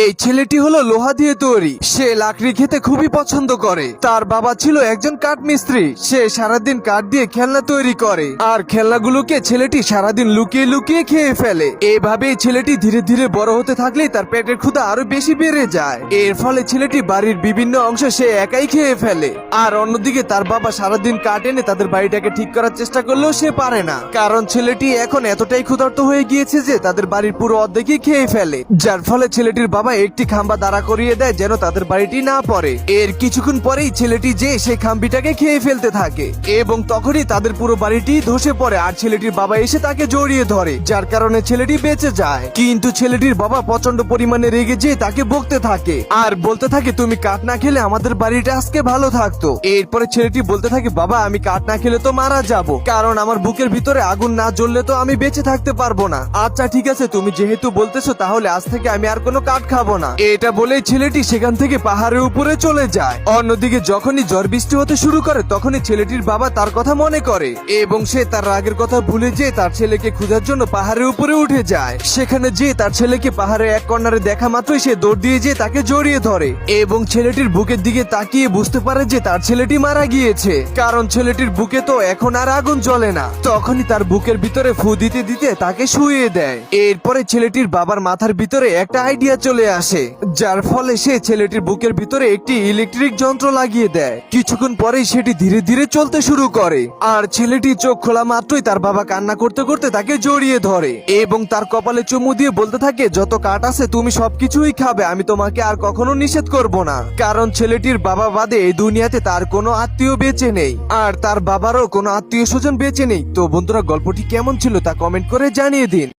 এই ছেলেটি হলো লোহা দিয়ে তৈরি। সে লাকড়ি খেতে খুবই পছন্দ করে। তার বাবা ছিল একজন কাঠমিস্ত্রি। সে সারাদিন কাঠ দিয়ে খেলনা তৈরি করে, আর খেলনাগুলোকে ছেলেটি সারাদিন লুকিয়ে লুকিয়ে খেয়ে ফেলে। এভাবেই ছেলেটি ধীরে ধীরে বড় হতে থাকলেই তার পেটের ক্ষুধা আরো বেশি বেড়ে যায়। এর ফলে ছেলেটি বাড়ির বিভিন্ন অংশ সে একাই খেয়ে ফেলে। আর অন্যদিকে তার বাবা সারাদিন কাঠ এনে তাদের বাড়িটাকে ঠিক করার চেষ্টা করলেও সে পারে না, কারণ ছেলেটি এখন এতটাই ক্ষুধার্ত হয়ে গিয়েছে যে তাদের বাড়ির পুরো অর্ধেকই খেয়ে ফেলে। যার ফলে ছেলেটির বাবা একটি খাম্বা দাঁড়া করিয়ে দেয় যেন তাদের বাড়িটি না পড়ে। এর কিছুক্ষণ পরেই ছেলেটি যে সেই খাম্বিটাকে খেয়ে ফেলতে থাকে এবং তখনই তাদের পুরো বাড়িটি ধসে পড়ে। আর ছেলেটির বাবা এসে তাকে জড়িয়ে ধরে, যার কারণে ছেলেটি বেঁচে যায়। কিন্তু ছেলেটির বাবা প্রচন্ড পরিমাণে রেগে যেয়ে তাকে বকতে থাকে আর বলতে থাকে, তুমি কাঠ না খেলে আমাদের বাড়িটা আজকে ভালো থাকতো। এরপরে ছেলেটি বলতে থাকে, বাবা আমি কাঠ না খেলে তো মারা যাব, কারণ আমার বুকের ভিতরে আগুন না জ্বললে তো আমি বেঁচে থাকতে পারবো না। আচ্ছা ঠিক আছে, তুমি যেহেতু বলতেছো তাহলে আজ থেকে আমি আর কোনো কাঠ খাবো না। এটা বলেই ছেলেটি সেখান থেকে পাহাড়ের উপরে চলে যায়। অন্যদিকে যখনই ঝড় বৃষ্টি হতে শুরু করে তখনই ছেলেটির বাবা তার কথা মনে করে এবং সে তার রাগের কথা ভুলে যেয়ে তার ছেলেকে খোঁজার জন্য পাহাড়ের উপরে উঠে যায়। সেখানে যেয়ে তার ছেলেকে পাহাড়ের এক কর্নারে দেখা মাত্রই সে দৌড় দিয়ে যেয়ে তাকে জড়িয়ে ধরে এবং ছেলেটির বুকের দিকে তাকিয়ে বুঝতে পারে যে তার ছেলেটি মারা গিয়েছে, কারণ ছেলেটির বুকে তো এখন আর আগুন জ্বলে না। তখনই তার বুকের ভিতরে ফু দিতে দিতে তাকে শুইয়ে দেয়। এরপরে ছেলেটির বাবার মাথার ভিতরে একটা আইডিয়া চলে আসে, যার ফলে সে ছেলেটির বুকের ভিতরে একটি ইলেকট্রিক যন্ত্র লাগিয়ে দেয়। কিছুক্ষণ পরেই সেটি ধীরে ধীরে চলতে শুরু করে আর ছেলেটি চোখ খোলা মাত্রই তার বাবা কান্না করতে করতে তাকে জড়িয়ে ধরে এবং তার কপালে চুমু দিয়ে বলতে থাকে, যত কাঠ আছে তুমি সবকিছুই খাবে, আমি তোমাকে আর কখনো নিষেধ করব না। কারণ ছেলেটির বাবা বাদে এই দুনিয়াতে তার কোনো আত্মীয় বেঁচে নেই, আর তার বাবারও কোনো আত্মীয় স্বজন বেঁচে নেই। তো বন্ধুরা, গল্পটি কেমন ছিল তা কমেন্ট করে জানিয়ে দিন।